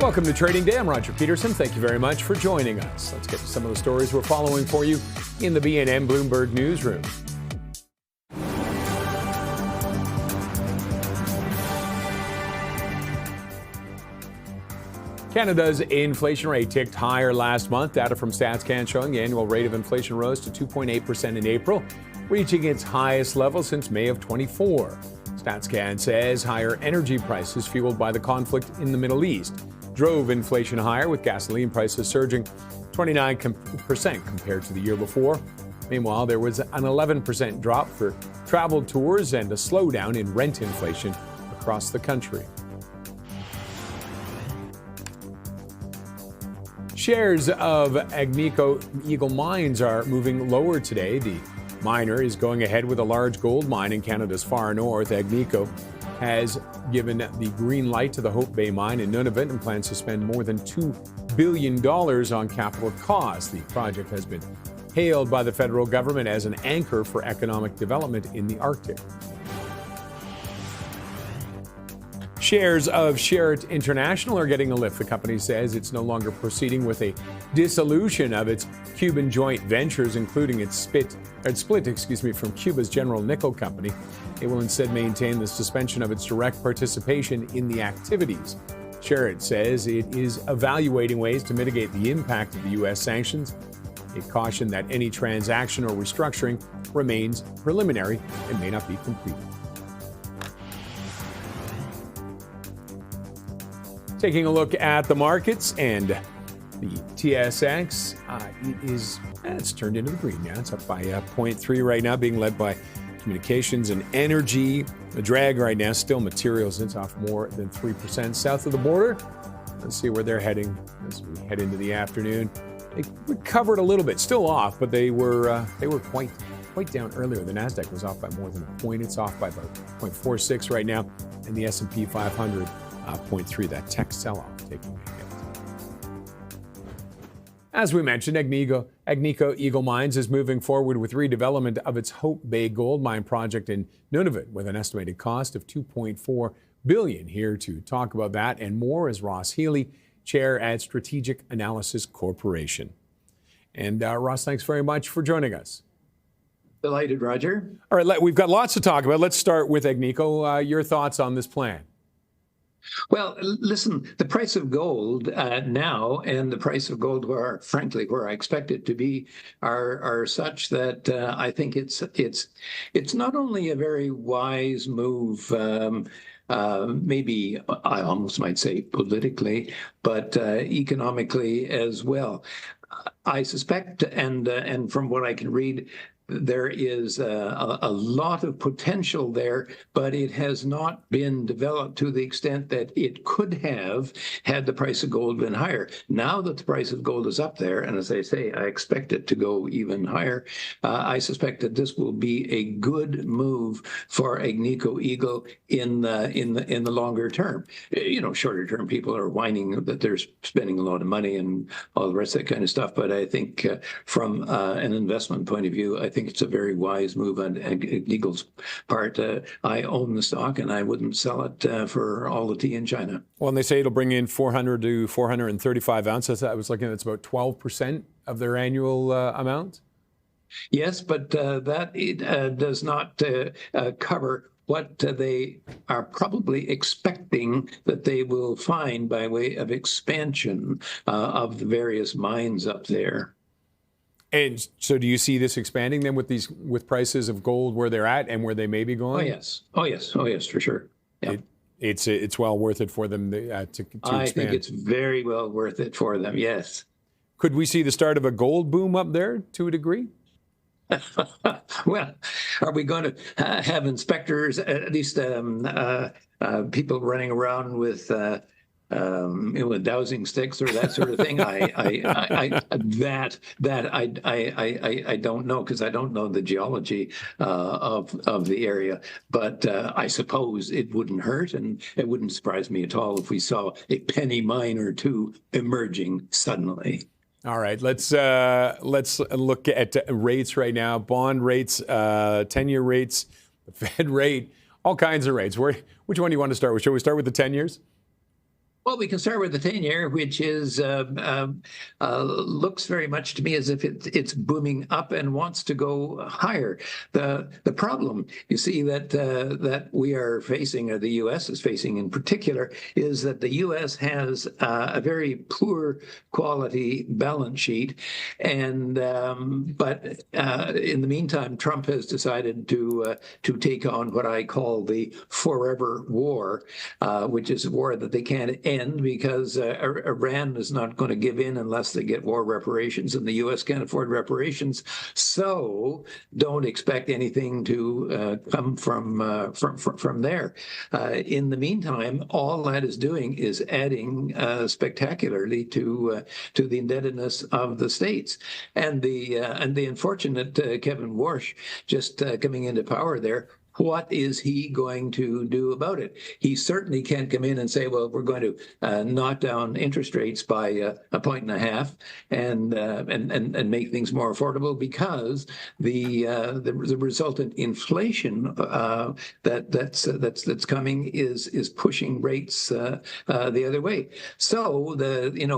Welcome to Trading Day. I'm Roger Peterson. Thank you very much for joining us. Let's get to some of the stories we're following for you in the BNN Bloomberg newsroom. Canada's inflation rate ticked higher last month. Data from StatsCan showing the annual rate of inflation rose to 2.8% in April, reaching its highest level since May of 24. StatsCan says higher energy prices fueled by the conflict in the Middle East drove inflation higher, with gasoline prices surging 29% compared to the year before. Meanwhile, there was an 11% drop for travel tours and a slowdown in rent inflation across the country. Shares of Agnico Eagle Mines are moving lower today. The miner is going ahead with a large gold mine in Canada's far north. Agnico has given the green light to the Hope Bay mine in Nunavut and plans to spend more than $2 billion on capital costs. The project has been hailed by the federal government as an anchor for economic development in the Arctic. Shares of Sherritt International are getting a lift. The company says it's no longer proceeding with a dissolution of its Cuban joint ventures, including its split from Cuba's General Nickel Company. It will instead maintain the suspension of its direct participation in the activities. Sherritt says it is evaluating ways to mitigate the impact of the U.S. sanctions. It cautioned that any transaction or restructuring remains preliminary and may not be completed. Taking a look at the markets and the TSX, it's turned into the green now. It's up by 0.3 right now, being led by communications and energy. The drag right now, still materials, it's off more than 3%. South of the border, let's see where they're heading as we head into the afternoon. They recovered a little bit, still off, but they were quite down earlier. The Nasdaq was off by more than a point. It's off by about 0.46 right now, and the S&P 500. 0.3, that tech sell-off taking a hit. As we mentioned, Agnico Eagle Mines is moving forward with redevelopment of its Hope Bay gold mine project in Nunavut with an estimated cost of $2.4 billion. Here to talk about that and more is Ross Healy, chair at Strategic Analysis Corporation. And Ross, thanks very much for joining us. Delighted, Roger. All right, we've got lots to talk about. Let's start with Agnico. Your thoughts on this plan? Well, listen, the price of gold now and the price of gold, frankly, where I expect it to be, are such that I think it's not only a very wise move, maybe I almost might say politically, but economically as well. I suspect, and from what I can read, there is a lot of potential there, but it has not been developed to the extent that it could have had the price of gold been higher. Now that the price of gold is up there, and as I say, I expect it to go even higher, I suspect that this will be a good move for Agnico Eagle in the longer term. You know, shorter term, people are whining that they're spending a lot of money and all the rest of that kind of stuff. But I think from an investment point of view, I think it's a very wise move on Eagle's part. I own the stock, and I wouldn't sell it for all the tea in China. Well, and they say it'll bring in 400 to 435 ounces. I was looking at it's about 12% of their annual amount. Yes, but that does not cover what they are probably expecting that they will find by way of expansion of the various mines up there. And so do you see this expanding then with prices of gold where they're at and where they may be going? Oh, yes, for sure. Yeah. It's well worth it for them to expand. I think it's very well worth it for them, yes. Could we see the start of a gold boom up there to a degree? Well, are we going to have inspectors, at least people running around with dowsing sticks or that sort of thing? I don't know, because I don't know the geology of the area. But I suppose it wouldn't hurt, and it wouldn't surprise me at all if we saw a penny mine or two emerging suddenly. All right, let's look at rates right now. Bond rates, 10-year rates, the Fed rate, all kinds of rates. Which one do you want to start with? Shall we start with the 10 years? Well, we can start with the 10-year, which is looks very much to me as if it's booming up and wants to go higher. The problem, you see, that we are facing, or the U.S. is facing in particular, is that the U.S. has a very poor quality balance sheet, and but in the meantime, Trump has decided to take on what I call the forever war, which is a war that they can't end because Iran is not going to give in unless they get war reparations, and the U.S. can't afford reparations. So don't expect anything to come from there. In the meantime, all that is doing is adding spectacularly to the indebtedness of the states, and the unfortunate Kevin Warsh just coming into power there. What is he going to do about it? He certainly can't come in and say, well, we're going to knock down interest rates by 1.5 and make things more affordable, because the resultant inflation that's coming is pushing rates the other way. So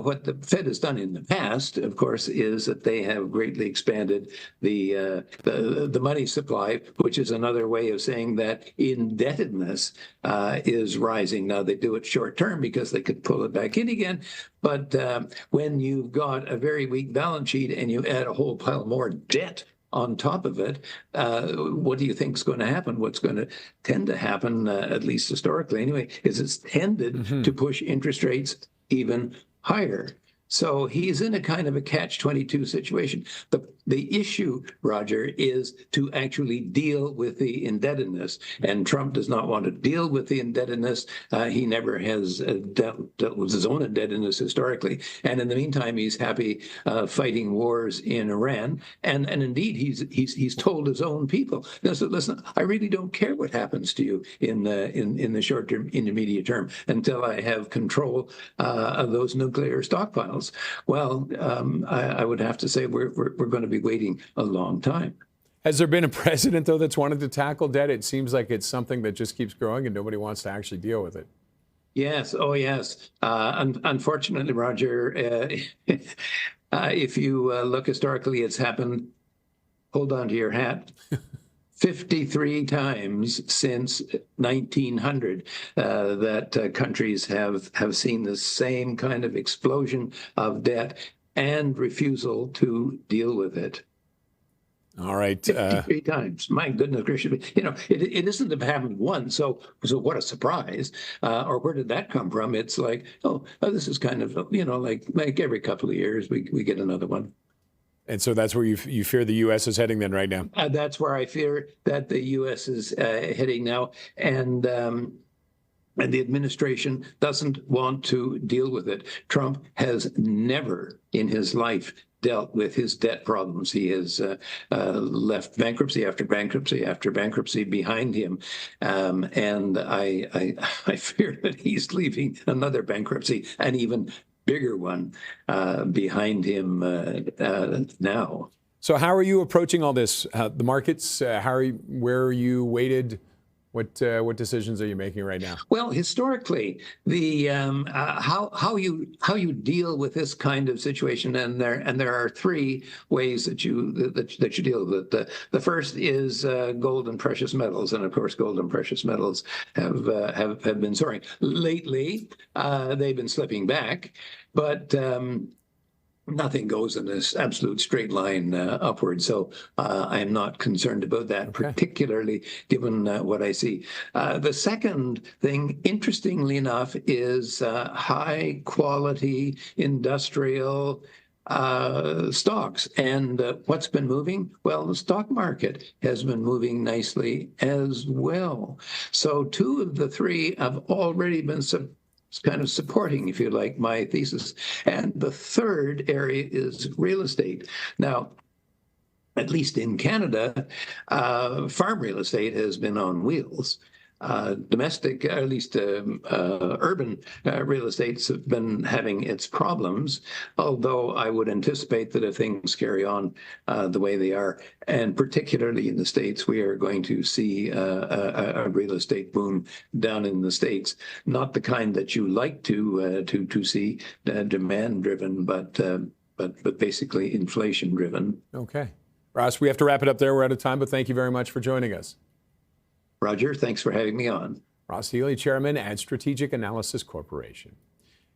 what the Fed has done in the past, of course, is that they have greatly expanded the money supply, which is another way of saying that indebtedness is rising. Now, they do it short term because they could pull it back in again. But when you've got a very weak balance sheet and you add a whole pile more debt on top of it, what do you think is going to happen? What's going to tend to happen, at least historically anyway, is it's tended to push interest rates even higher. So he's in a kind of a catch-22 situation. The issue, Roger, is to actually deal with the indebtedness. And Trump does not want to deal with the indebtedness. He never has dealt with his own indebtedness historically. And in the meantime, he's happy fighting wars in Iran. And indeed, he's told his own people, listen, I really don't care what happens to you in the short term, intermediate term, until I have control of those nuclear stockpiles. Well, I would have to say we're going to be waiting a long time. Has there been a president, though, that's wanted to tackle debt? It seems like it's something that just keeps growing and nobody wants to actually deal with it. Yes. Oh, yes. Unfortunately, Roger, if you look historically, it's happened. Hold on to your hat. 53 times since 1900 that countries have seen the same kind of explosion of debt and refusal to deal with it. All right. 53 times. My goodness gracious. It isn't happened once. So what a surprise. Or where did that come from? It's like, this is kind of, like every couple of years we get another one. And so that's where you fear the U.S. is heading then right now? That's where I fear that the U.S. is heading now. And the administration doesn't want to deal with it. Trump has never in his life dealt with his debt problems. He has left bankruptcy after bankruptcy after bankruptcy behind him. And I fear that he's leaving another bankruptcy, an even bigger one, behind him now. So how are you approaching all this? The markets, where are you weighted? What decisions are you making right now? Well, historically, the how you deal with this kind of situation, and there are three ways that you deal with it. The first is gold and precious metals, and of course, gold and precious metals have been soaring lately. They've been slipping back, but nothing goes in this absolute straight line upward. So I am not concerned about that, particularly given what I see. The second thing, interestingly enough, is high quality industrial stocks. And what's been moving? Well, the stock market has been moving nicely as well. So two of the three have already been kind of supporting, if you like, my thesis. And the third area is real estate. Now, at least in Canada, farm real estate has been on wheels. domestic, at least urban real estates have been having its problems, although I would anticipate that if things carry on the way they are, and particularly in the States, we are going to see a real estate boom down in the States. Not the kind that you like to see, demand driven, but basically inflation driven. Okay. Ross, we have to wrap it up there. We're out of time, but thank you very much for joining us. Roger, thanks for having me on. Ross Healy, Chairman at Strategic Analysis Corporation.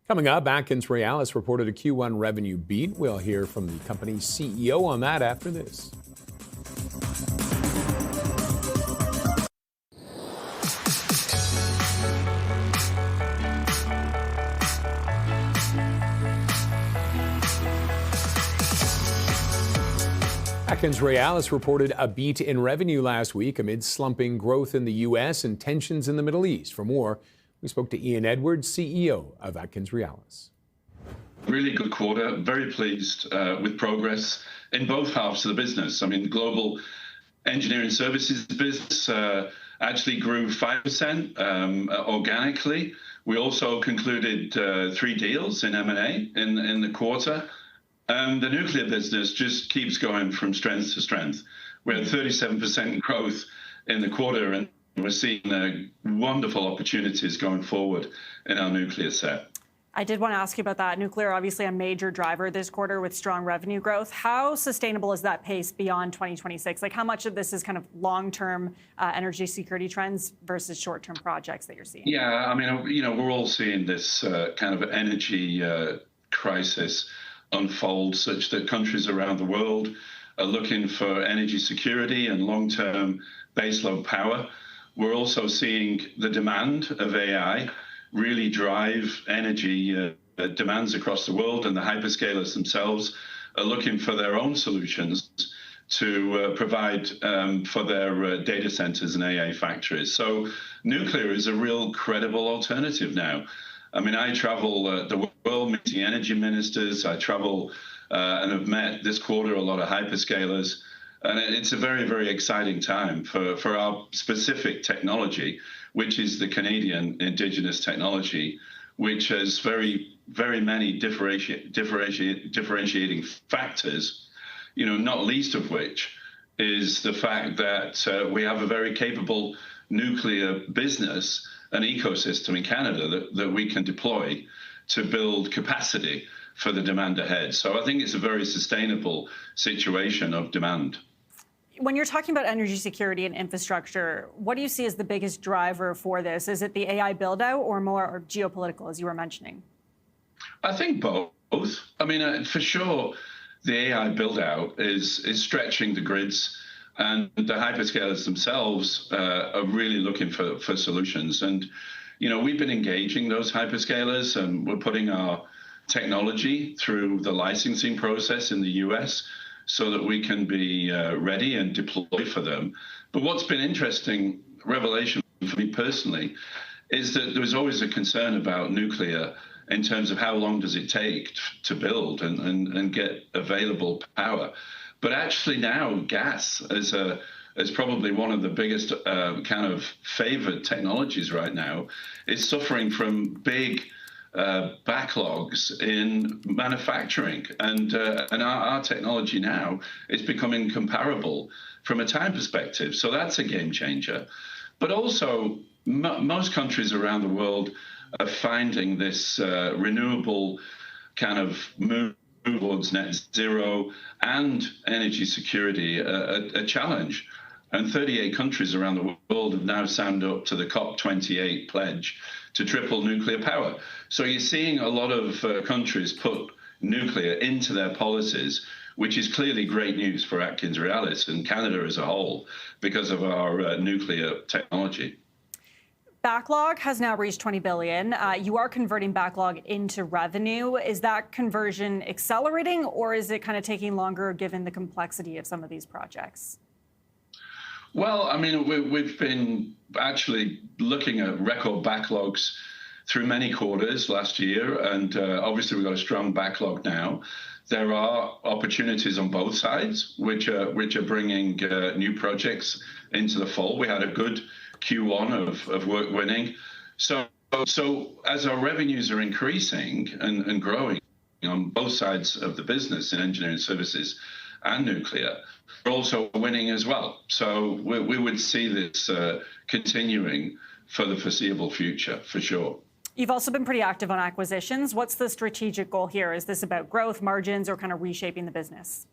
Coming up, AtkinsRéalis reported a Q1 revenue beat. We'll hear from the company's CEO on that after this. AtkinsRéalis reported a beat in revenue last week amid slumping growth in the U.S. and tensions in the Middle East. For more, we spoke to Ian Edwards, CEO of AtkinsRéalis. Really good quarter. Very pleased with progress in both halves of the business. I mean, the global engineering services business actually grew 5% organically. We also concluded 3 deals in M&A in the quarter. And the nuclear business just keeps going from strength to strength. We had 37% growth in the quarter, and we're seeing wonderful opportunities going forward in our nuclear set. I did want to ask you about that. Nuclear, obviously a major driver this quarter with strong revenue growth. How sustainable is that pace beyond 2026? Like, how much of this is kind of long-term energy security trends versus short-term projects that you're seeing? Yeah, I mean, you know, we're all seeing this kind of energy crisis unfold, such that countries around the world are looking for energy security and long-term baseload power. We're also seeing the demand of AI really drive energy demands across the world, and the hyperscalers themselves are looking for their own solutions to provide for their data centers and AI factories. So nuclear is a real credible alternative now. I mean, I travel the world meeting energy ministers. I travel and have met this quarter a lot of hyperscalers. And it's a very, very exciting time for our specific technology, which is the Canadian Indigenous technology, which has very, very many differentiating factors, you know, not least of which is the fact that we have a very capable nuclear business, an ecosystem in Canada that we can deploy to build capacity for the demand ahead. So I think it's a very sustainable situation of demand. When you're talking about energy security and infrastructure, what do you see as the biggest driver for this? Is it the AI build out or more geopolitical, as you were mentioning? I think both. I mean, for sure, the AI build out is stretching the grids. And the hyperscalers themselves are really looking for solutions. And, you know, we've been engaging those hyperscalers, and we're putting our technology through the licensing process in the US so that we can be ready and deploy for them. But what's been interesting revelation for me personally is that there was always a concern about nuclear in terms of how long does it take to build and get available power. But actually now gas is probably one of the biggest kind of favored technologies right now. Is suffering from big backlogs in manufacturing, and our technology now is becoming comparable from a time perspective. So that's a game changer. But also, most countries around the world are finding this renewable kind of move towards net zero and energy security a challenge. And 38 countries around the world have now signed up to the COP28 pledge to triple nuclear power. So you're seeing a lot of countries put nuclear into their policies, which is clearly great news for AtkinsRéalis and Canada as a whole because of our nuclear technology. Backlog has now reached $20 billion. You are converting backlog into revenue. Is that conversion accelerating, or is it kind of taking longer given the complexity of some of these projects? Well, I mean, we've been actually looking at record backlogs through many quarters last year, and obviously we've got a strong backlog now. There are opportunities on both sides, which are bringing new projects into the fold. We had a good Q1 of work winning. So as our revenues are increasing and growing on both sides of the business in engineering services and nuclear, we're also winning as well. So we would see this continuing for the foreseeable future, for sure. You've also been pretty active on acquisitions. What's the strategic goal here? Is this about growth, margins, or kind of reshaping the business?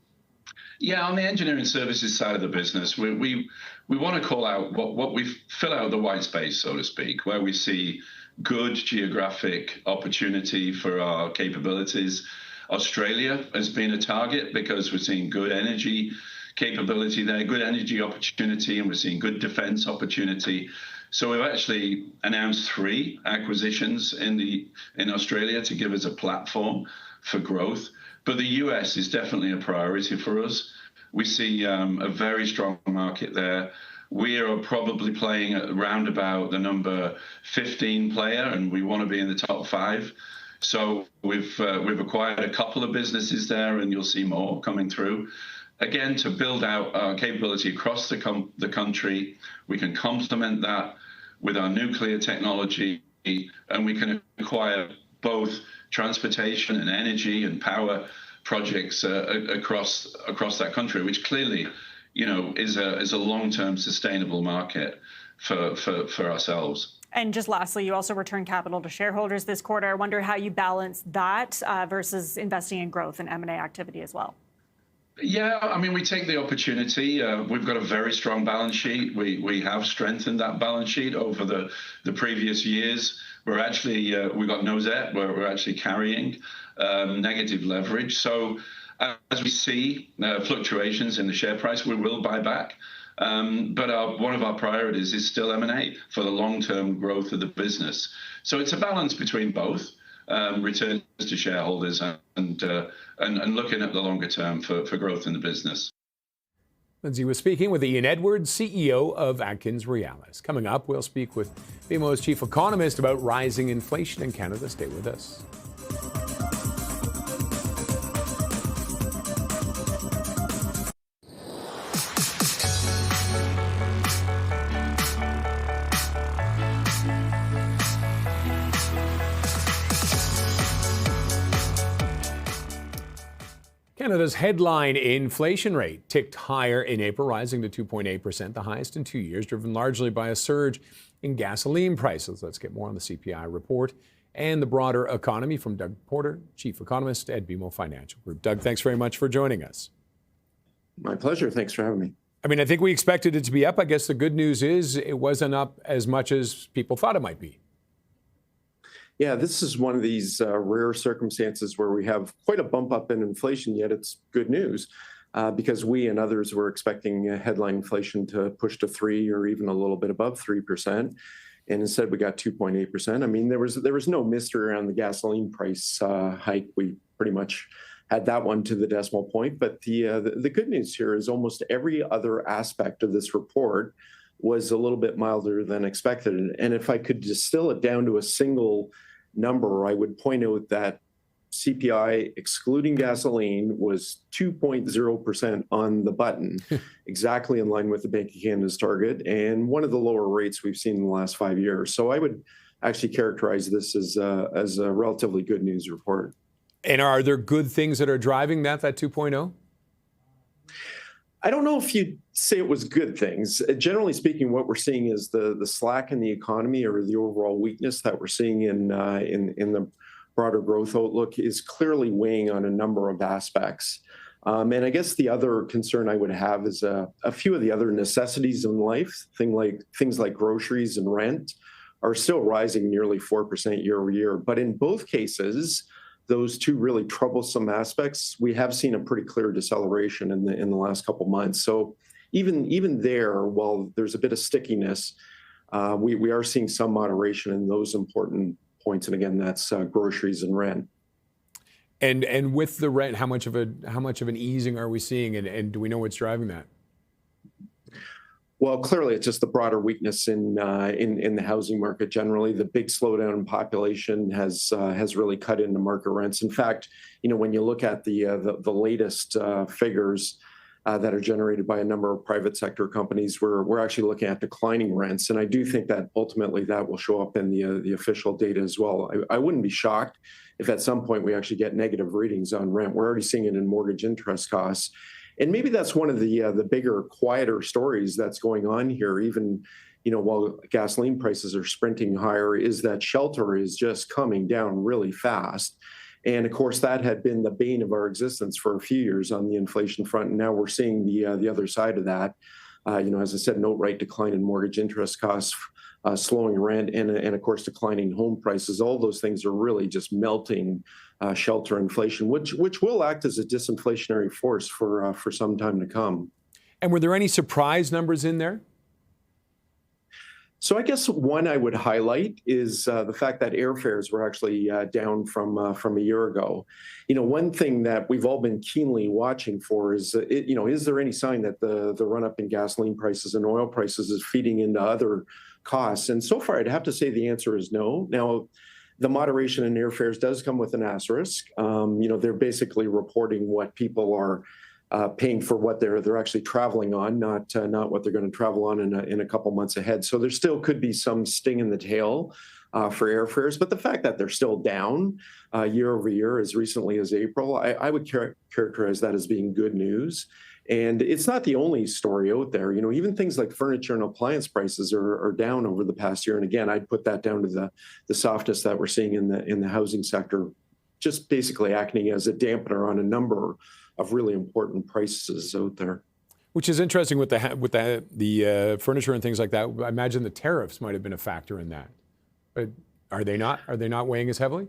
Yeah, on the engineering services side of the business, we want to call out what we fill out the white space, so to speak, where we see good geographic opportunity for our capabilities. Australia has been a target because we're seeing good energy capability there, good energy opportunity, and we're seeing good defense opportunity. So we've actually announced 3 acquisitions in Australia to give us a platform for growth. But the US is definitely a priority for us. We see a very strong market there. We are probably playing at around about the number 15 player, and we want to be in the top 5. So we've acquired a couple of businesses there, and you'll see more coming through. Again, to build out our capability across the country, we can complement that with our nuclear technology, and we can acquire both transportation and energy and power projects across that country, which clearly, is a long-term sustainable market for ourselves. And just lastly, you also returned capital to shareholders this quarter. I wonder how you balance that versus investing in growth and M&A activity as well. Yeah, I mean, we take the opportunity. We've got a very strong balance sheet. We have strengthened that balance sheet over the previous years. We're actually, we've got no debt, where we're actually carrying negative leverage. So as we see fluctuations in the share price, we will buy back. But one of our priorities is still M&A for the long-term growth of the business. So it's a balance between both. Returns to shareholders and looking at the longer term for growth in the business. Lindsay was speaking with Ian Edwards, CEO of AtkinsRéalis. Coming up, we'll speak with BMO's chief economist about rising inflation in Canada. Stay with us. Canada's headline inflation rate ticked higher in April, rising to 2.8%, the highest in 2 years, driven largely by a surge in gasoline prices. Let's get more on the CPI report and the broader economy from Doug Porter, chief economist at BMO Financial Group. Doug, thanks very much for joining us. My pleasure. Thanks for having me. I mean, I think we expected it to be up. I guess the good news is it wasn't up as much as people thought it might be. Yeah, this is one of these rare circumstances where we have quite a bump up in inflation, yet it's good news because we and others were expecting headline inflation to push to 3 or even a little bit above 3%. And instead we got 2.8%. I mean, there was no mystery around the gasoline price hike. We pretty much had that one to the decimal point. But the good news here is almost every other aspect of this report was a little bit milder than expected. And if I could distill it down to a single number, I would point out that CPI, excluding gasoline, was 2.0% on the button, exactly in line with the Bank of Canada's target, and one of the lower rates we've seen in the last 5 years. So I would actually characterize this as a relatively good news report. And are there good things that are driving that 2.0? I don't know if you'd say it was good things. Generally speaking, what we're seeing is the slack in the economy or the overall weakness that we're seeing in the broader growth outlook is clearly weighing on a number of aspects. And I guess the other concern I would have is a few of the other necessities in life, things like groceries and rent, are still rising nearly 4% year over year. But in both cases, those two really troublesome aspects, we have seen a pretty clear deceleration in the last couple of months. So even there, while there's a bit of stickiness, we are seeing some moderation in those important points. And again, that's groceries and rent. And with the rent, how much of an easing are we seeing, and do we know what's driving that? Well, clearly, it's just the broader weakness in the housing market generally. The big slowdown in population has really cut into market rents. In fact, when you look at the latest figures, that are generated by a number of private sector companies, we're actually looking at declining rents. And I do think that ultimately that will show up in the official data as well. I wouldn't be shocked if at some point we actually get negative readings on rent. We're already seeing it in mortgage interest costs. And maybe that's one of the bigger, quieter stories that's going on here, even while gasoline prices are sprinting higher, is that shelter is just coming down really fast. And of course, that had been the bane of our existence for a few years on the inflation front. And now we're seeing the other side of that. As I said, outright decline in mortgage interest costs, slowing rent, and of course, declining home prices. All those things are really just melting shelter inflation, which will act as a disinflationary force for some time to come. And were there any surprise numbers in there? So I guess one I would highlight is the fact that airfares were actually down from a year ago. One thing that we've all been keenly watching for is, is there any sign that the run up in gasoline prices and oil prices is feeding into other costs? And so far, I'd have to say the answer is no. Now, the moderation in airfares does come with an asterisk. They're basically reporting what people are paying for what they're actually traveling on, not what they're going to travel on in a couple months ahead. So there still could be some sting in the tail for airfares, but the fact that they're still down year over year as recently as April, I would characterize that as being good news. And it's not the only story out there. Even things like furniture and appliance prices are down over the past year. And again, I'd put that down to the softness that we're seeing in the housing sector, just basically acting as a dampener on a number of really important prices out there. Which is interesting with the furniture and things like that. I imagine the tariffs might have been a factor in that. But are they not? Are they not weighing as heavily?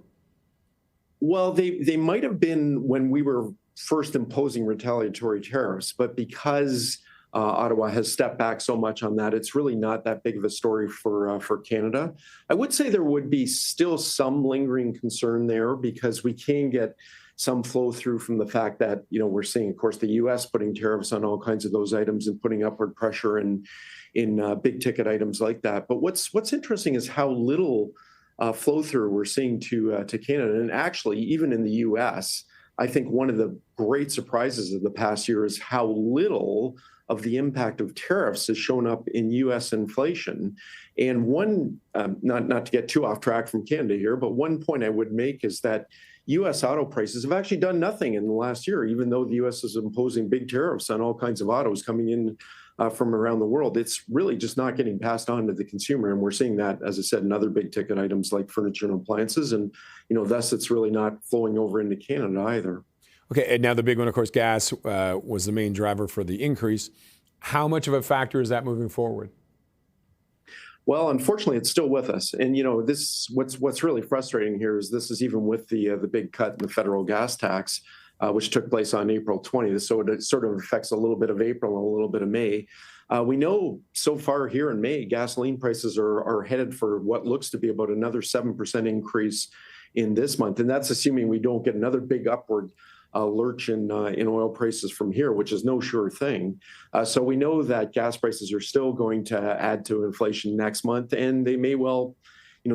Well, they might have been when we were first imposing retaliatory tariffs, but because Ottawa has stepped back so much on that, it's really not that big of a story for Canada. I would say there would be still some lingering concern there because we can get some flow through from the fact that, we're seeing, of course, the U.S. putting tariffs on all kinds of those items and putting upward pressure in big ticket items like that. But what's interesting is how little flow through we're seeing to Canada. And actually, even in the U.S., I think one of the great surprises of the past year is how little of the impact of tariffs has shown up in U.S. inflation. And one, not to get too off track from Canada here, but one point I would make is that U.S. auto prices have actually done nothing in the last year, even though the U.S. is imposing big tariffs on all kinds of autos coming in from around the world. It's really just not getting passed on to the consumer. And we're seeing that, as I said, in other big ticket items like furniture and appliances. And, thus it's really not flowing over into Canada either. Okay, and now the big one, of course, gas was the main driver for the increase. How much of a factor is that moving forward? Well, unfortunately, it's still with us. And, what's really frustrating here is this is even with the big cut in the federal gas tax, which took place on April 20th. So it sort of affects a little bit of April and a little bit of May. We know so far here in May, gasoline prices are headed for what looks to be about another 7% increase in this month. And that's assuming we don't get another big upward lurch in oil prices from here, which is no sure thing. So we know that gas prices are still going to add to inflation next month, and they may well,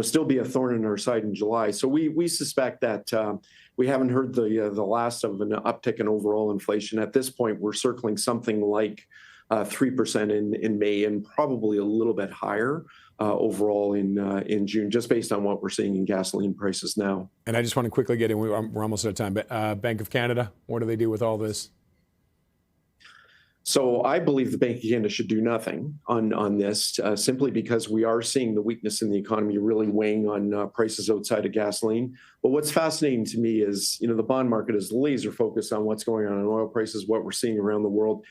still be a thorn in our side in July. So we suspect that we haven't heard the last of an uptick in overall inflation. At this point, we're circling something like 3% in May and probably a little bit higher overall in June, just based on what we're seeing in gasoline prices now. And I just want to quickly get in, we're almost out of time, but Bank of Canada, what do they do with all this? So I believe the Bank of Canada should do nothing on this, simply because we are seeing the weakness in the economy really weighing on prices outside of gasoline. But what's fascinating to me is, the bond market is laser focused on what's going on in oil prices, what we're seeing around the world.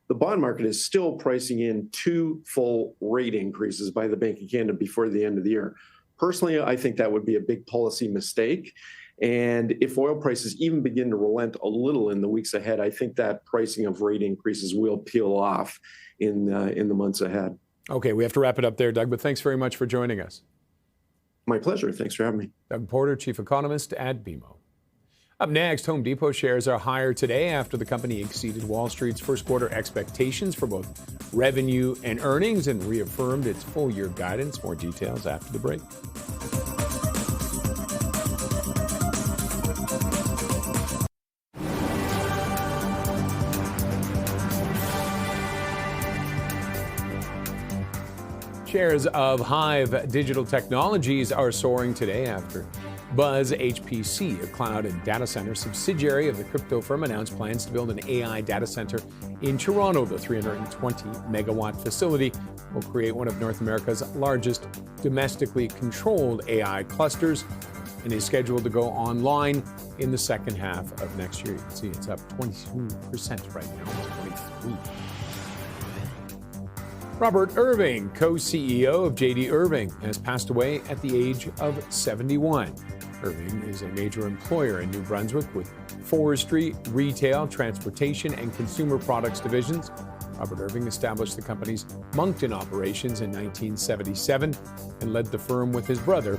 The bond market is still pricing in 2 full rate increases by the Bank of Canada before the end of the year. Personally, I think that would be a big policy mistake. And if oil prices even begin to relent a little in the weeks ahead, I think that pricing of rate increases will peel off in the months ahead. Okay, we have to wrap it up there, Doug, but thanks very much for joining us. My pleasure. Thanks for having me. Doug Porter, Chief Economist at BMO. Up next, Home Depot shares are higher today after the company exceeded Wall Street's first quarter expectations for both revenue and earnings and reaffirmed its full year guidance. More details after the break. Shares of Hive Digital Technologies are soaring today after Buzz HPC, a cloud and data center subsidiary of the crypto firm, announced plans to build an AI data center in Toronto. The 320-megawatt facility will create one of North America's largest domestically controlled AI clusters and is scheduled to go online in the second half of next year. You can see it's up 22% right now, 23%. Robert Irving, co-CEO of JD Irving, has passed away at the age of 71. Irving is a major employer in New Brunswick with forestry, retail, transportation, and consumer products divisions. Robert Irving established the company's Moncton operations in 1977 and led the firm with his brother.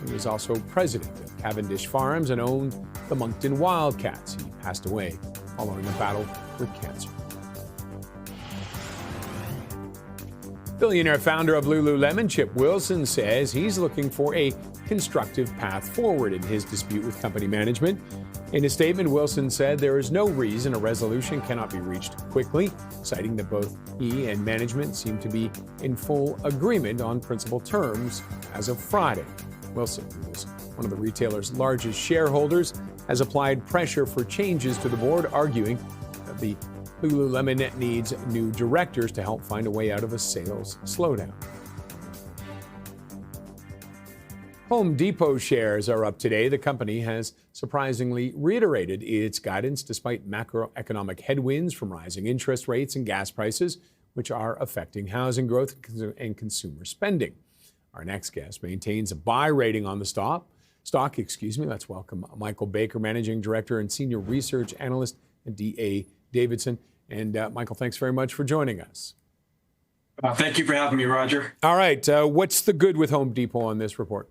He was also president of Cavendish Farms and owned the Moncton Wildcats. He passed away following a battle with cancer. Billionaire founder of Lululemon, Chip Wilson, says he's looking for a constructive path forward in his dispute with company management. In a statement, Wilson said there is no reason a resolution cannot be reached quickly, citing that both he and management seem to be in full agreement on principal terms as of Friday. Wilson, who is one of the retailer's largest shareholders, has applied pressure for changes to the board, arguing that the Lululemon needs new directors to help find a way out of a sales slowdown. Home Depot shares are up today. The company has surprisingly reiterated its guidance despite macroeconomic headwinds from rising interest rates and gas prices, which are affecting housing growth and consumer spending. Our next guest maintains a buy rating on the stock. Let's welcome Michael Baker, Managing Director and Senior Research Analyst at D.A. Davidson. And Michael, thanks very much for joining us. Thank you for having me, Roger. All right. What's the good with Home Depot on this report?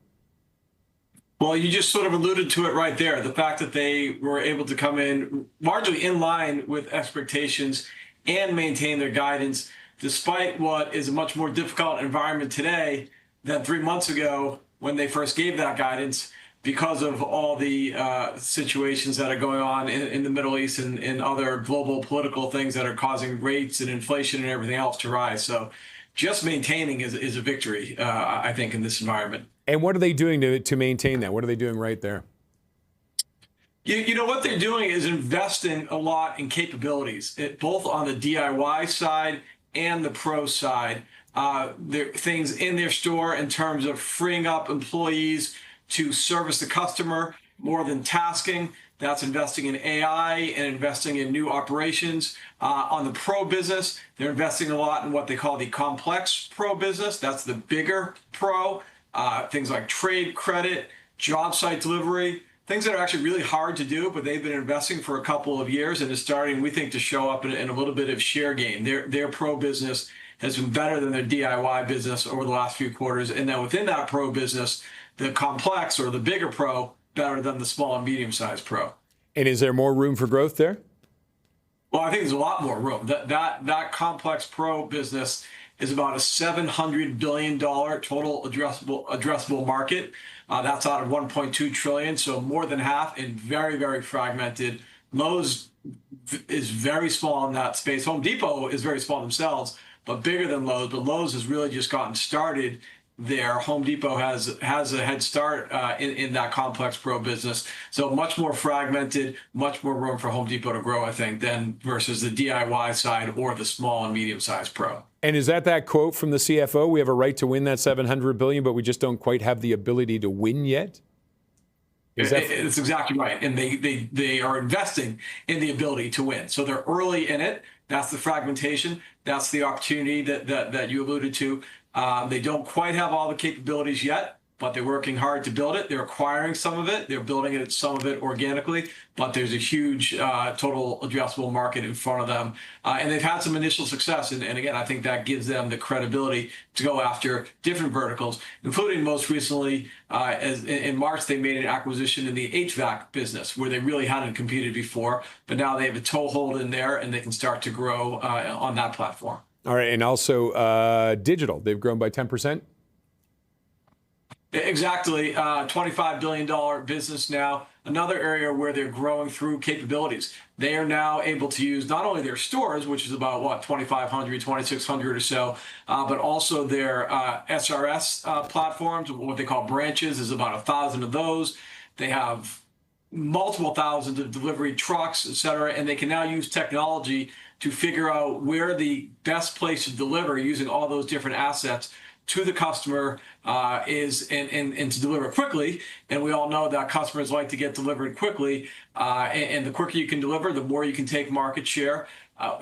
Well, you just sort of alluded to it right there. The fact that they were able to come in largely in line with expectations and maintain their guidance, despite what is a much more difficult environment today than 3 months ago when they first gave that guidance, because of all the situations that are going on in the Middle East and other global political things that are causing rates and inflation and everything else to rise. So just maintaining is a victory, I think, in this environment. And what are they doing to maintain that? What are they doing right there? You know, what they're doing is investing a lot in capabilities, both on the DIY side and the pro side. There are things in their store in terms of freeing up employees to service the customer more than tasking. That's investing in AI and investing in new operations. On the pro business, they're investing a lot in what they call the complex pro business. That's the bigger pro. Things like trade credit, job site delivery, things that are actually really hard to do, but they've been investing for a couple of years and is starting, we think, to show up in a little bit of share gain. Their pro business has been better than their DIY business over the last few quarters. And then within that pro business, the complex or the bigger pro better than the small and medium-sized pro. And is there more room for growth there? Well, I think there's a lot more room. That complex pro business is about a $700 billion total addressable market. That's out of $1.2 trillion, so more than half, and very, very fragmented. Lowe's is very small in that space. Home Depot is very small themselves, but bigger than Lowe's. But Lowe's has really just gotten started there. Home Depot has a head start in that complex pro business. So much more fragmented, much more room for Home Depot to grow, I think, than versus the DIY side or the small and medium-sized pro. And is that quote from the CFO? We have a right to win that $700 billion, but we just don't quite have the ability to win yet? It's exactly right. And they are investing in the ability to win. So they're early in it. That's the fragmentation. That's the opportunity that you alluded to. They don't quite have all the capabilities yet, but they're working hard to build it. They're acquiring some of it. They're building some of it organically, but there's a huge total addressable market in front of them. And they've had some initial success. And again, I think that gives them the credibility to go after different verticals, including most recently, as in March, they made an acquisition in the HVAC business where they really hadn't competed before, but now they have a toehold in there and they can start to grow on that platform. All right. And also digital, they've grown by 10%. Exactly. $25 billion business now. Another area where they're growing through capabilities. They are now able to use not only their stores, which is about what, 2,500, 2,600 or so, but also their SRS platforms, what they call branches, is about 1,000 of those. They have multiple thousands of delivery trucks, et cetera, and they can now use technology to figure out where the best place to deliver using all those different assets to the customer is and to deliver quickly. And we all know that customers like to get delivered quickly. And the quicker you can deliver, the more you can take market share.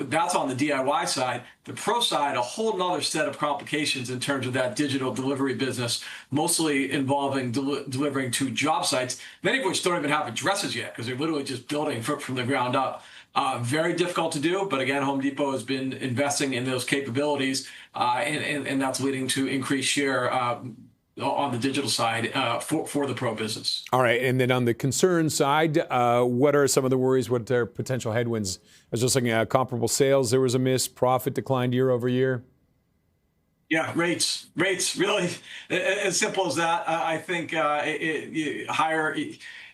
That's on the DIY side. The pro side, a whole nother set of complications in terms of that digital delivery business, mostly involving delivering to job sites, many of which don't even have addresses yet because they're literally just building from the ground up. Very difficult to do, but again, Home Depot has been investing in those capabilities, and that's leading to increased share on the digital side for the pro business. All right, and then on the concern side, what are some of the worries? What are potential headwinds? I was just looking at comparable sales. There was a miss. Profit declined year over year. Yeah, rates, really, as simple as that. I think higher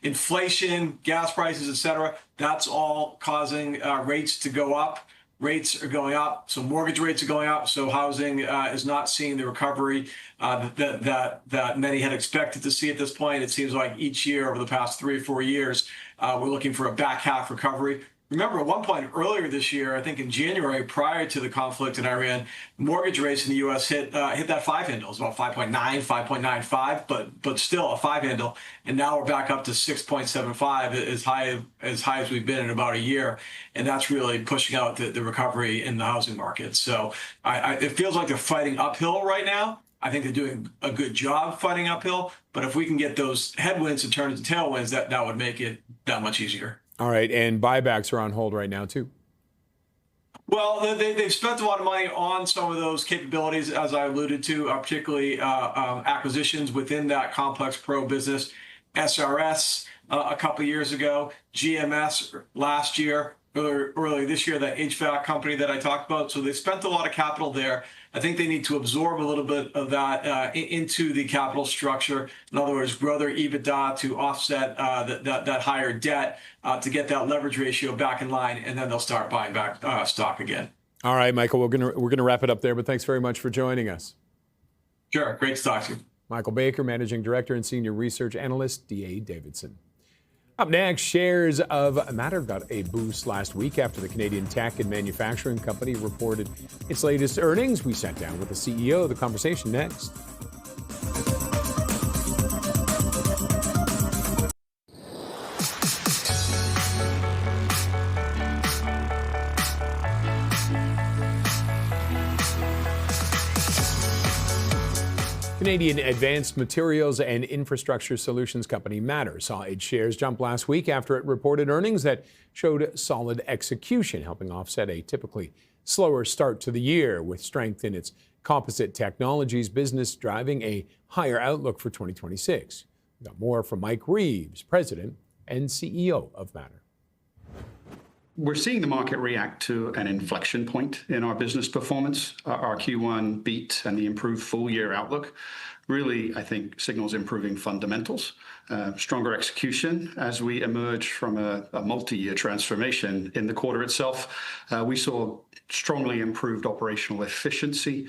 inflation, gas prices, et cetera, that's all causing rates to go up. Rates are going up, so mortgage rates are going up. So housing is not seeing the recovery that many had expected to see at this point. It seems like each year over the past 3 or 4 years, we're looking for a back half recovery. Remember, at one point earlier this year, I think in January, prior to the conflict in Iran, mortgage rates in the U.S. hit that 5 handle. It was about 5.9, 5.95, but still a 5 handle. And now we're back up to 6.75, as high as we've been in about a year. And that's really pushing out the recovery in the housing market. So it feels like they're fighting uphill right now. I think they're doing a good job fighting uphill. But if we can get those headwinds to turn into tailwinds, that would make it that much easier. All right, and buybacks are on hold right now, too. Well, they've spent a lot of money on some of those capabilities, as I alluded to, particularly acquisitions within that complex pro business. SRS a couple of years ago, GMS last year, earlier this year, that HVAC company that I talked about. So they spent a lot of capital there. I think they need to absorb a little bit of that into the capital structure. In other words, grow their EBITDA to offset that higher debt to get that leverage ratio back in line, and then they'll start buying back stock again. All right, Michael, we're gonna wrap it up there, but thanks very much for joining us. Sure, great to talk to you. Michael Baker, Managing Director and Senior Research Analyst, D.A. Davidson. Up next, shares of Matter got a boost last week after the Canadian tech and manufacturing company reported its latest earnings. We sat down with the CEO. The conversation next. Canadian advanced materials and infrastructure solutions company Matter saw its shares jump last week after it reported earnings that showed solid execution, helping offset a typically slower start to the year, with strength in its composite technologies business driving a higher outlook for 2026. We got more from Mike Reeves, President and CEO of Matter. We're seeing the market react to an inflection point in our business performance. Our Q1 beat and the improved full-year outlook really, I think, signals improving fundamentals, stronger execution as we emerge from a multi-year transformation. In the quarter itself, we saw strongly improved operational efficiency.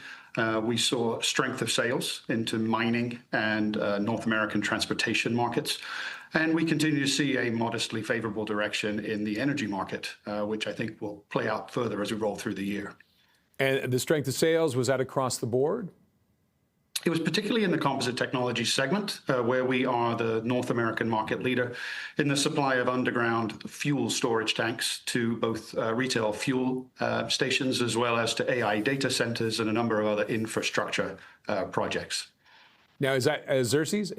We saw strength of sales into mining and North American transportation markets. And we continue to see a modestly favorable direction in the energy market, which I think will play out further as we roll through the year. And the strength of sales, was that across the board? It was particularly in the composite technology segment, where we are the North American market leader in the supply of underground fuel storage tanks to both retail fuel stations as well as to AI data centers and a number of other infrastructure projects. Now, is that Xerxes?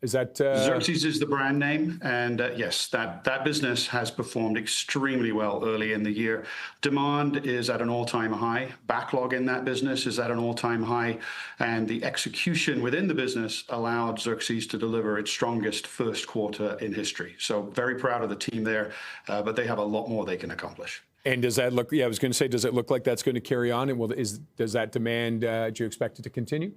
Is that Xerxes is the brand name, and yes, that business has performed extremely well early in the year. Demand is at an all-time high. Backlog in that business is at an all-time high, and the execution within the business allowed Xerxes to deliver its strongest first quarter in history. So very proud of the team there, but they have a lot more they can accomplish. And does that look? Yeah, I was going to say, does it look like that's going to carry on? And does that demand? Do you expect it to continue?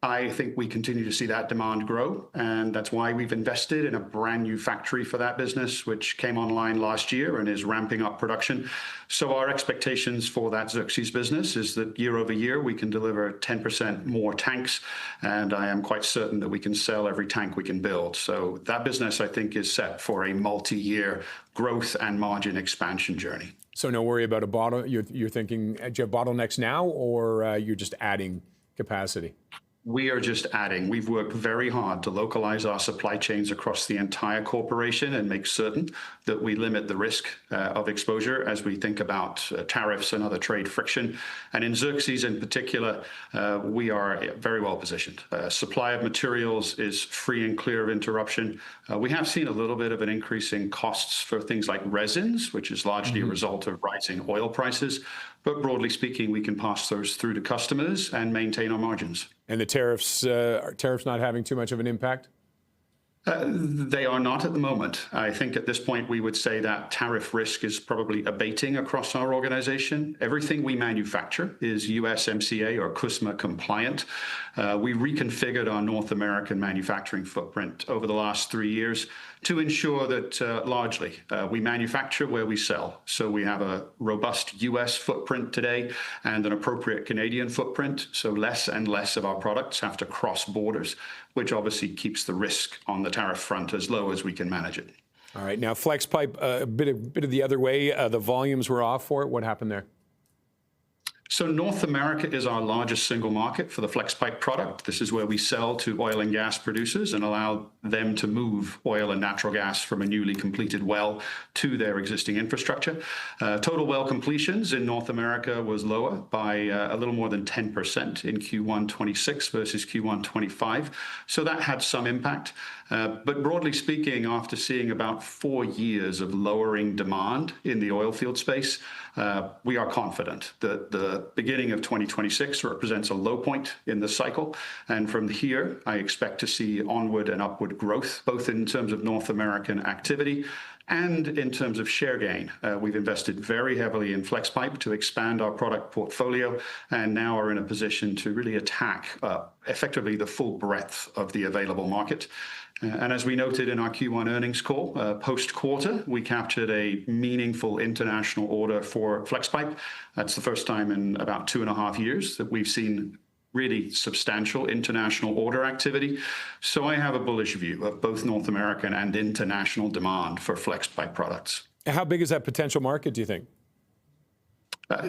I think we continue to see that demand grow, and that's why we've invested in a brand new factory for that business, which came online last year and is ramping up production. So our expectations for that Xerxes business is that year over year, we can deliver 10% more tanks, and I am quite certain that we can sell every tank we can build. So that business, I think, is set for a multi-year growth and margin expansion journey. So no worry about a bottle. You're thinking, do you have bottlenecks now, or you're just adding capacity? We are just adding. We've worked very hard to localize our supply chains across the entire corporation and make certain that we limit the risk of exposure as we think about tariffs and other trade friction. And in Xerxes in particular, we are very well positioned. Supply of materials is free and clear of interruption. We have seen a little bit of an increase in costs for things like resins, which is largely a result of rising oil prices. But broadly speaking, we can pass those through to customers and maintain our margins. And the tariffs, are tariffs not having too much of an impact? They are not at the moment. I think at this point, we would say that tariff risk is probably abating across our organization. Everything we manufacture is USMCA or CUSMA compliant. We reconfigured our North American manufacturing footprint over the last 3 years to ensure that largely we manufacture where we sell. So we have a robust US footprint today and an appropriate Canadian footprint. So less and less of our products have to cross borders, which obviously keeps the risk on the tariff front as low as we can manage it. All right. Now, flex pipe, a bit of the other way. The volumes were off for it. What happened there? So North America is our largest single market for the flex pipe product. This is where we sell to oil and gas producers and allow them to move oil and natural gas from a newly completed well to their existing infrastructure. Total well completions in North America was lower by a little more than 10% in Q1 26 versus Q1 25. So that had some impact. But broadly speaking, after seeing about 4 years of lowering demand in the oil field space, we are confident that the beginning of 2026 represents a low point in the cycle. And from here, I expect to see onward and upward growth, both in terms of North American activity and in terms of share gain. We've invested very heavily in flex pipe to expand our product portfolio and now are in a position to really attack effectively the full breadth of the available market. And as we noted in our Q1 earnings call, post-quarter, we captured a meaningful international order for FlexPipe. That's the first time in about 2.5 years that we've seen really substantial international order activity. So I have a bullish view of both North American and international demand for FlexPipe products. How big is that potential market, do you think?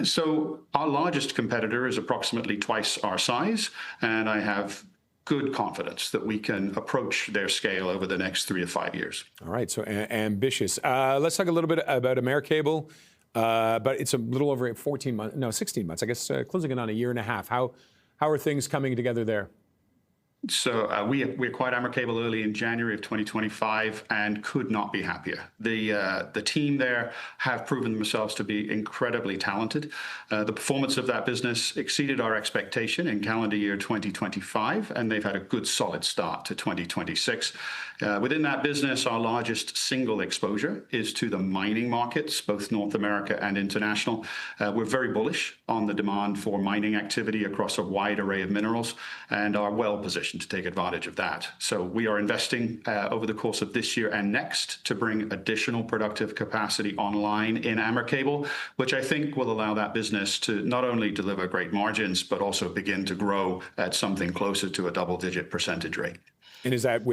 So our largest competitor is approximately twice our size, and I have good confidence that we can approach their scale over the next 3 to 5 years. All right, so ambitious. Let's talk a little bit about AmerCable, but it's a little over 16 months, I guess, closing in on 1.5 years. How are things coming together there? So we acquired AmerCable early in January of 2025 and could not be happier. The team there have proven themselves to be incredibly talented. The performance of that business exceeded our expectation in calendar year 2025, and they've had a good solid start to 2026. Within that business, our largest single exposure is to the mining markets, both North America and international. We're very bullish on the demand for mining activity across a wide array of minerals and are well positioned to take advantage of that. So we are investing over the course of this year and next to bring additional productive capacity online in AmerCable, which I think will allow that business to not only deliver great margins, but also begin to grow at something closer to a double-digit percentage rate. And is that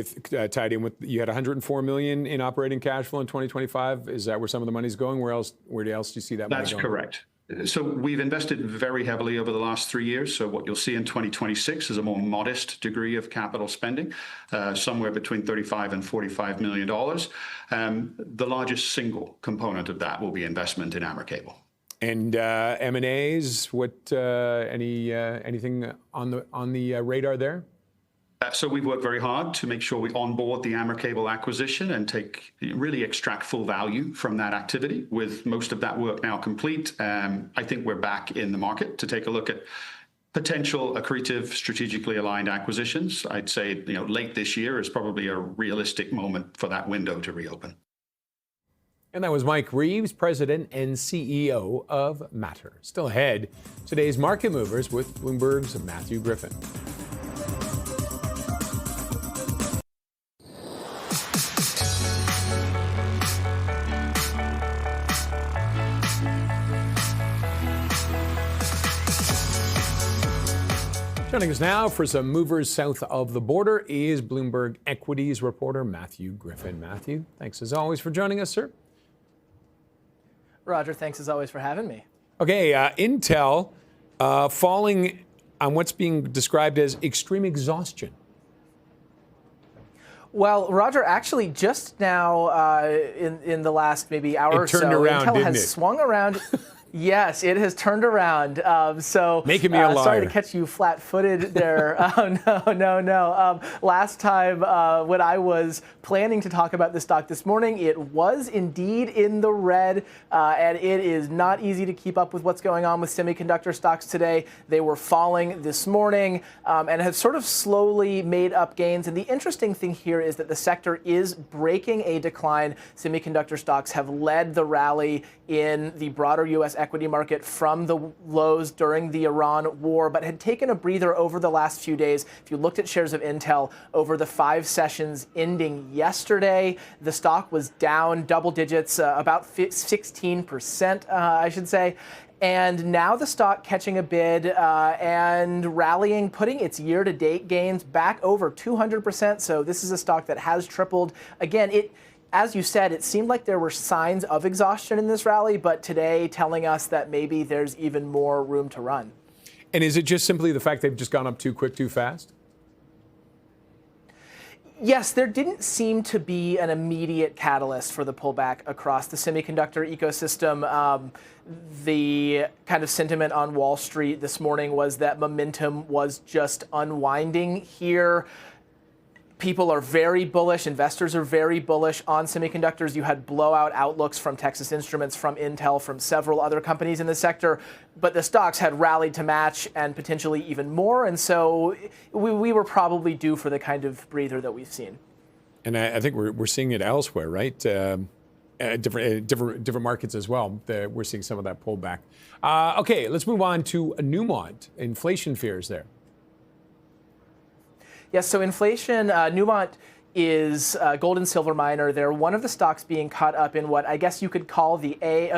tied in with, you had $104 million in operating cash flow in 2025? Is that where some of the money's going? Where else do you see that money going? That's correct. So we've invested very heavily over the last 3 years. So what you'll see in 2026 is a more modest degree of capital spending, somewhere between $35 and $45 million. The largest single component of that will be investment in AmerCable. And M&As, anything on the radar there? So we've worked very hard to make sure we onboard the AmerCable acquisition and really extract full value from that activity. With most of that work now complete, I think we're back in the market to take a look at potential accretive, strategically aligned acquisitions. I'd say late this year is probably a realistic moment for that window to reopen. And that was Mike Reeves, President and CEO of Matter. Still ahead, today's market movers with Bloomberg's Matthew Griffin. Joining us now for some movers south of the border is Bloomberg equities reporter Matthew Griffin. Matthew, thanks as always for joining us, sir. Roger, thanks as always for having me. Okay, Intel falling on what's being described as extreme exhaustion. Well, Roger, actually, just now in the last maybe hour or so, Intel has swung around. Yes, it has turned around. Making me a liar. Sorry to catch you flat-footed there. No. Last time when I was planning to talk about the stock this morning, it was indeed in the red, and it is not easy to keep up with what's going on with semiconductor stocks today. They were falling this morning and have sort of slowly made up gains. And the interesting thing here is that the sector is breaking a decline. Semiconductor stocks have led the rally in the broader U.S. equity market from the lows during the Iran war, but had taken a breather over the last few days. If you looked at shares of Intel over the 5 sessions ending yesterday, the stock was down double digits, about 16%, I should say. And now the stock catching a bid and rallying, putting its year-to-date gains back over 200%. So this is a stock that has tripled. Again, as you said, it seemed like there were signs of exhaustion in this rally, but today telling us that maybe there's even more room to run. And is it just simply the fact they've just gone up too quick, too fast? Yes, there didn't seem to be an immediate catalyst for the pullback across the semiconductor ecosystem. The kind of sentiment on Wall Street this morning was that momentum was just unwinding here. People are very bullish. Investors are very bullish on semiconductors. You had blowout outlooks from Texas Instruments, from Intel, from several other companies in the sector. But the stocks had rallied to match and potentially even more. And so we were probably due for the kind of breather that we've seen. And I think we're seeing it elsewhere, right? Different markets as well. We're seeing some of that pullback. Okay, let's move on to Newmont. Inflation fears there. Yes, so inflation, Newmont is a gold and silver miner. They're one of the stocks being caught up in what I guess you could call I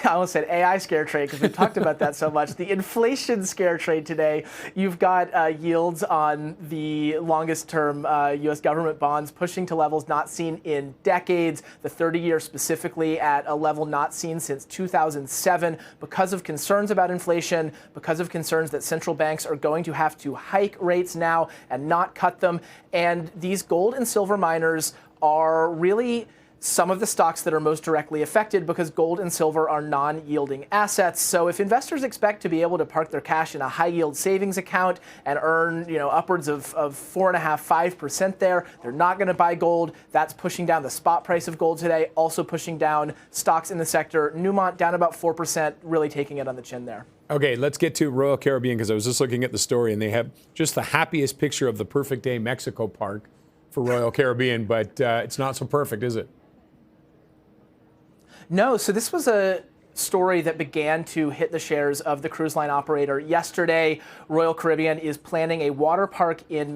almost said AI scare trade because we've talked about that so much. The inflation scare trade today. You've got yields on the longest term U.S. government bonds pushing to levels not seen in decades. The 30-year specifically at a level not seen since 2007 because of concerns about inflation, because of concerns that central banks are going to have to hike rates now and not cut them. And these gold and silver miners are really some of the stocks that are most directly affected because gold and silver are non-yielding assets. So if investors expect to be able to park their cash in a high-yield savings account and earn, upwards of 4.5–5% there, they're not going to buy gold. That's pushing down the spot price of gold today, also pushing down stocks in the sector. Newmont down about 4%, really taking it on the chin there. Okay, let's get to Royal Caribbean because I was just looking at the story and they have just the happiest picture of the perfect day Mexico park for Royal Caribbean, but it's not so perfect, is it? No, so this was a story that began to hit the shares of the cruise line operator yesterday. Royal Caribbean is planning a water park in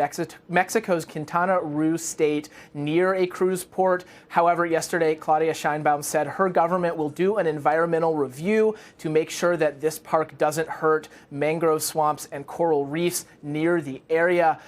Mexico's Quintana Roo state near a cruise port. However, yesterday, Claudia Scheinbaum said her government will do an environmental review to make sure that this park doesn't hurt mangrove swamps and coral reefs near the area.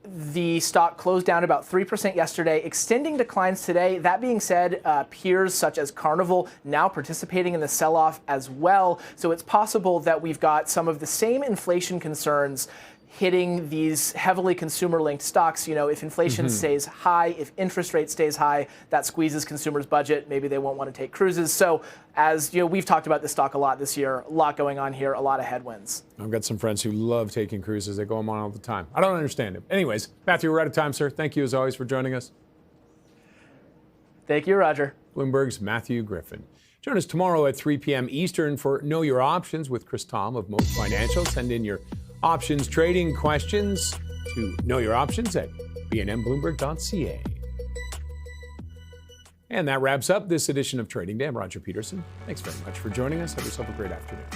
The stock closed down about 3% yesterday, extending declines today. That being said, peers such as Carnival now participating in the sell-off as well. So it's possible that we've got some of the same inflation concerns hitting these heavily consumer-linked stocks. If inflation stays high, if interest rate stays high, that squeezes consumers' budget. Maybe they won't want to take cruises. So as we've talked about this stock a lot this year, a lot going on here, a lot of headwinds. I've got some friends who love taking cruises. They go on all the time. I don't understand it. Anyways, Matthew, we're out of time, sir. Thank you as always for joining us. Thank you, Roger. Bloomberg's Matthew Griffin. Join us tomorrow at 3 p.m. Eastern for Know Your Options with Chris Tom of Moat Financial. Send in your options trading questions to Know Your Options at bnnbloomberg.ca. And that wraps up this edition of Trading Day. I'm Roger Peterson. Thanks very much for joining us. Have yourself a great afternoon.